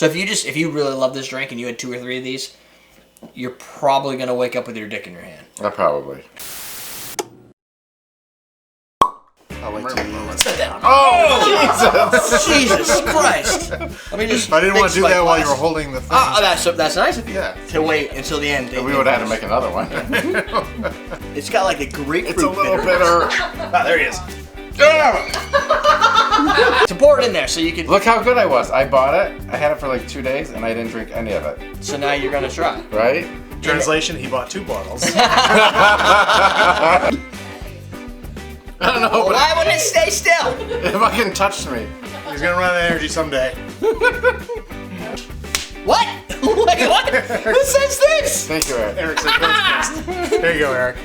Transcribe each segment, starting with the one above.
So if you really love this drink and you had 2 or 3 of these, you're probably gonna wake up with your dick in your hand. Probably. I'll wait till you Sit down. Oh, Jesus! Jesus Christ! Let me just. I didn't want to do that while you were glass. holding the thing. Oh, that's nice of you. Yeah. To wait until the end. We would have had to make another one. It's got like a grapefruit. It's a little bitter. Ah, there he is. To pour it in there so you can. Look how good I was. I bought it. I had it for like 2 days, and I didn't drink any of it. So now you're gonna try. Right? Translation: he bought 2 bottles. I don't know. Well, But why wouldn't it stay still? it fucking touched me. He's gonna run out of energy someday. What? Wait, what? Who says this? Thank you, Eric. Eric said first. There you go, Eric.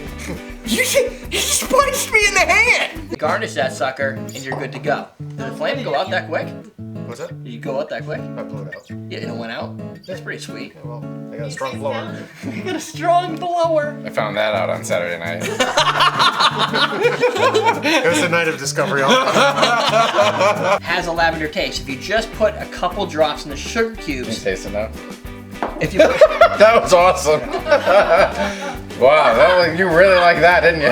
You just punched me in the hand. Garnish that sucker, and you're good to go. Did the flame go out that quick? What's that? Did you go out that quick? I blew it out. Yeah, and it went out. That's pretty sweet. Yeah, well, I got a strong blower. You got a strong blower. I found that out on Saturday night. It was the night of discovery. Has a lavender taste. If you just put a couple drops in the sugar Can you cubes, taste it now? if you That was awesome. Wow, you really like that, didn't you?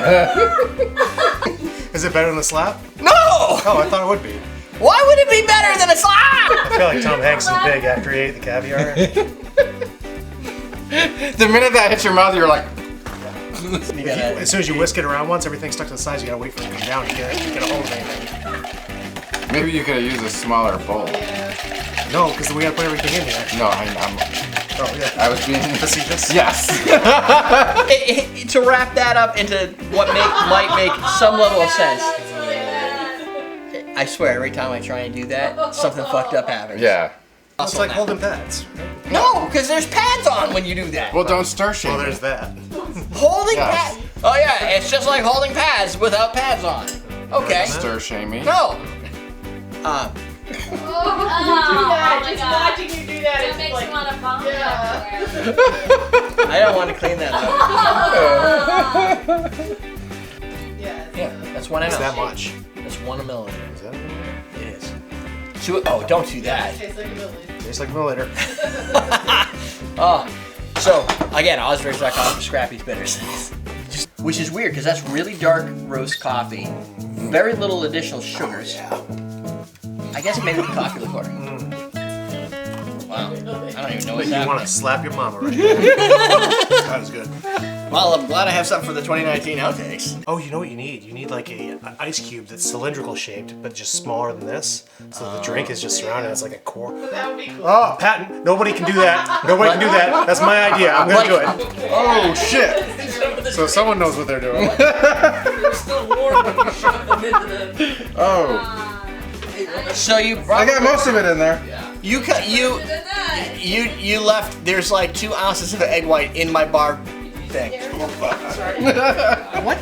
Is it better than the slap? no, Oh, I thought it would be. why would it be better than a slap? I feel like Tom Hanks is big after he ate the caviar. The minute that hits your mouth, you're like, As soon as you whisk it around once, everything's stuck to the sides. You gotta wait for it to come down to get a hold of anything. maybe you could have used a smaller bowl. No, because we gotta put everything in here. No, Oh yeah. I was being Facetious. Yes. To wrap that up into what might make some level of sense. I swear, every time I try and do that, something fucked up happens. Yeah. It's like holding pads. No, because there's pads on when you do that. Well, don't stir shake. Well, there's that. Holding Yes. pads. Oh yeah, it's just like holding pads without pads on. Okay. Stir shaming. No. Just watching you do that, it makes you want to vomit everywhere. I don't want to clean that up. Yeah, that's 1 ounce. It's that much. That's 1 milliliter. Is that It is. Oh, don't do that. tastes like a milliliter. Oh, so again, Osbridge.com for Scrappy's Bitters. Which is weird because that's really dark roast coffee, very little additional sugars. I guess maybe the coffee liqueur. Wow, I don't even know what You that want to is. slap your mama right now. That was good. Well, I'm glad I have something for the 2019 outtakes. Oh, you know what you need? You need like an ice cube that's cylindrical shaped, but just smaller than this. So the drink is just surrounded. It's like a core. That would be cool. Oh, patent. Nobody can do that. Nobody can do that. That's my idea. I'm going to do it. Oh, shit. So someone knows what they're doing. They're still warm when you shove them into the... Oh. So you I got most of it in there. you left. There's like 2 ounces of egg white in my bar thing. What?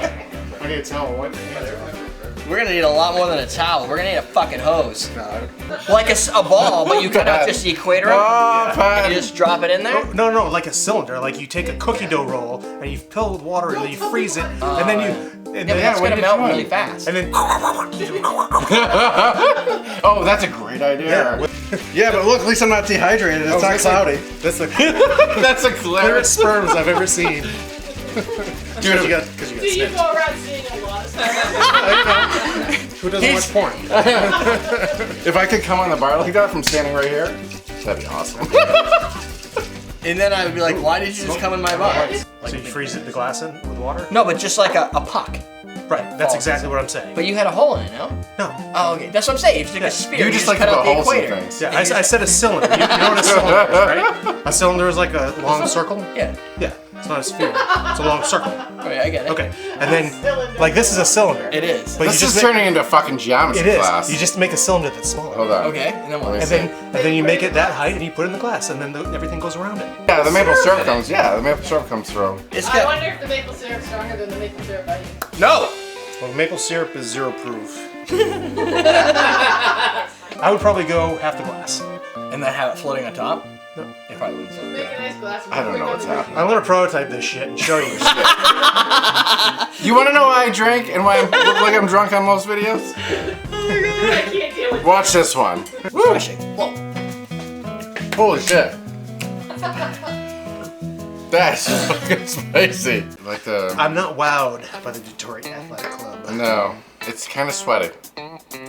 I need to tell what. We're gonna need a lot more than a towel. We're gonna need a fucking hose. Like a ball, but you cut out just the equator Oh, and Pat. you just drop it in there. No, like a cylinder. Like you take a cookie dough roll and you fill it with water and then you freeze it and then you. And Yeah, but that's when gonna you- melt really fast. And then. Oh, that's a great idea. Yeah. Yeah, but look, at least I'm not dehydrated. It's not cloudy. That's the That's a clearest sperms I've ever seen. Dude, Because you got You snitched. go around seeing a lot of stuff. Who doesn't watch porn? if I could come on the bar like that from standing right here, that'd be awesome. And then I would be like, why did you just come in my bar? So you freeze the glass in with water? No, but just like a puck. Right, that's exactly what I'm saying. But you had a hole in it, no? No. Oh, okay. That's what I'm saying. If you took a sphere, You just like cut to out put the holes in equator. things. Yeah, I said a cylinder. You know what a cylinder is, right? A cylinder is like a long circle? Yeah. Yeah, it's not a sphere. It's a long circle. Oh, yeah, I get it. Okay, and then, like this is a cylinder. It is. But This you is just turning into a fucking geometry It is. class. You just make a cylinder that's smaller. Hold on. Okay, and then what? And then you make it that height and you put it in the glass and then everything goes around it. Yeah, the maple syrup comes. Yeah, the maple syrup comes through. It's I got wonder if the maple syrup's stronger than the maple syrup I eat. no. Well, maple syrup is 0 proof. I would probably go half the glass. And then have it floating on top. No. It probably wouldn't float. Make a nice glass. I don't know what's happening. I'm gonna prototype this shit and show you. You want to know why I drink and why I look like I'm drunk on most videos? I can't deal with Watch this one. Refreshing. Whoa. Holy shit. That's fucking spicy. Like the... I'm not wowed by the Detroit Athletic Club. No, it's kind of sweaty.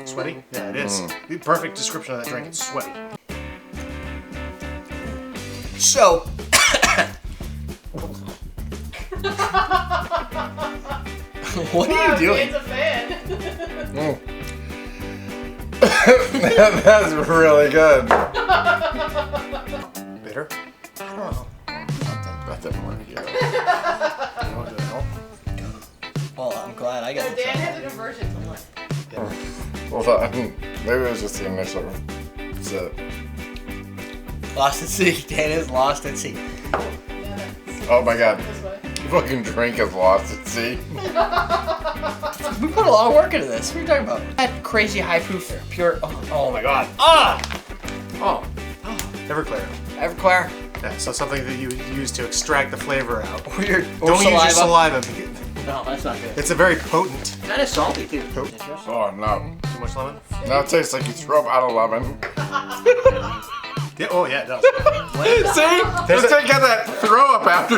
Sweaty? Yeah, it is. The perfect description of that drink. It's sweaty. So, what are you doing? It's a fan. That's really good. Bitter? I don't know. That didn't work yet. Well, I'm glad I got the Dan try. has a conversion. Hold on. Maybe it was just the initial sip. Lost at sea. Dan is lost at sea. Oh my god. This way. Fucking drink is lost at sea. We put a lot of work into this. What are you talking about? That crazy high proof pure. Oh my god. Ah! Oh. Everclear. Everclear. Yeah, so something that you use to extract the flavor out. Or your Don't use your saliva. No, that's not good. It's a very potent. Kind of salty too. Oh no. Too much lemon? Now it tastes like you threw up out of lemon. Yeah, oh yeah, it does. See? Just take out that throw up after.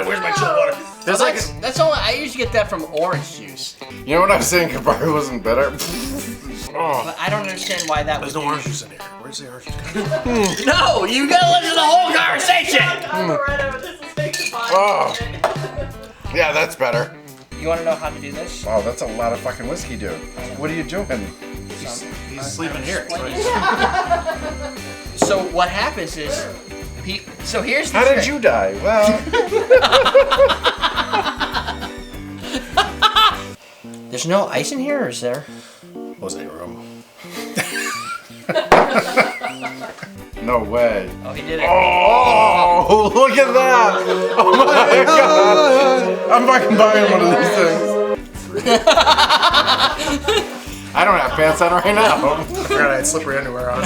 Where's my chill water? There's like That's only. I usually get that from orange juice. You know what I was saying? Kabari wasn't bitter. Oh. But I don't understand why that there's was. no orange juice in here. Where's the orange juice? No, you gotta listen to the whole conversation. I'm right over this. Will take the body. Oh. Yeah, that's better. You want to know how to do this? Oh, that's a lot of fucking whiskey, dude. What are you doing? He's sleeping here. So what happens is, so here's the How did trick. you die? Well, There's no ice in here, or is there? Wasn't any room. no way. Oh, he did it. Oh, look at that! Oh my god! I'm fucking buying one of these things. I don't have pants on right now. I forgot I had slippery underwear on.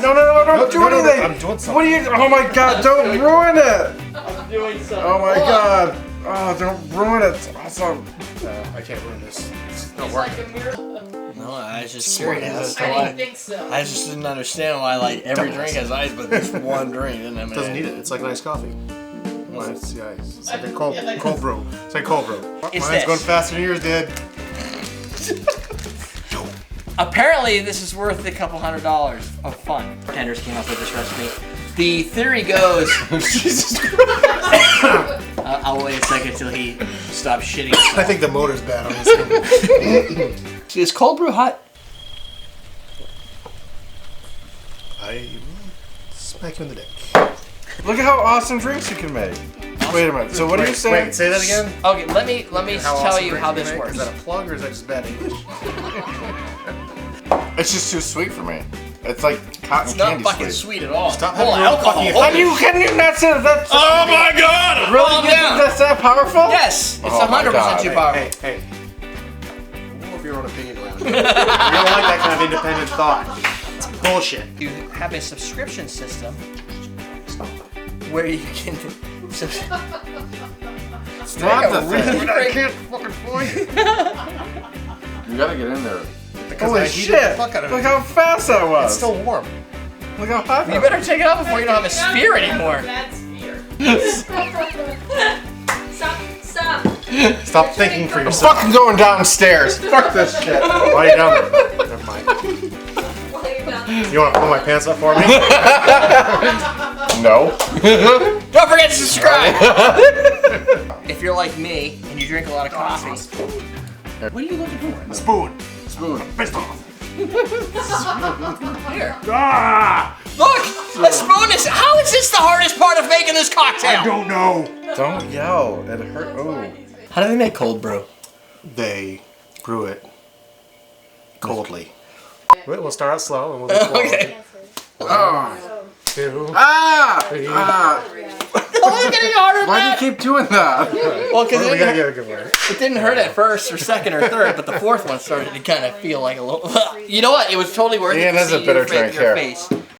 No, don't do anything. I'm doing something. What are you? Oh my god! Don't ruin it! I'm doing something. Oh my god! Oh, don't ruin it. It's awesome. I can't ruin this. It's not It's working. like a mirror. No, I was just curious as to I why. didn't think so. I just didn't understand why, like, every drink has ice, but this one drink didn't have It doesn't need it. It's like nice coffee. Well, it's the ice. It's like a cold brew. It's like cold brew. It's Mine's this. going faster than yours did. Apparently, this is worth a couple $100 of fun. Tenders came up with this recipe. The theory goes. Jesus Christ! I'll wait a second until he stops shitting. I think the motor's bad on this thing. Is cold brew hot? I smack you in the dick. Look at how awesome drinks you can make. Wait a minute. So what are you saying? Wait, say that again. Okay, let me tell awesome you drinks how you this make? works. Is that a plug or is that just bad English? It's just too sweet for me. It's like cotton It's not candy fucking sweet. sweet at all. Stop Full of having your own alcohol. fucking Can you not say that? Oh my god! Really? Calm You think down. that's that powerful? Yes, it's Oh my 100% God. too powerful. Hey. Move your own opinion around here. You don't like that kind of independent thought. It's bullshit. You have a subscription system where you can. Stop the really thing. great- I can't fucking find it. You gotta get in there. Because Holy I heated shit! the fuck out of Look it. how fast that was. It's still warm. Look how hot You that better take it off before you don't have a spear anymore. Bad spear. Stop. Stop thinking for I'm yourself. fucking going downstairs. Fuck this shit. Why are you down there? Never mind. While you're done. You want to pull my pants up for me? No. Don't forget to subscribe. If you're like me and you drink a lot of coffee, what are you looking for? Spoon. Spoon. Pissed off. Here. Ah! Look, a spoon is. How is this the hardest part of making this cocktail? I don't know. Don't yell. It hurt. Oh. How do they make cold brew? They brew it coldly. We'll start out slow and we'll do forward. Okay. Oh. 2, Ah! 3. Ah! Oh, it's getting harder. Why do you keep doing that? Well, because We gotta get a good one. it didn't hurt at first or second or third, but the fourth one started to kind of feel like a little. You know what? It was totally worth Ian it to has a see bitter your, drink your here. face.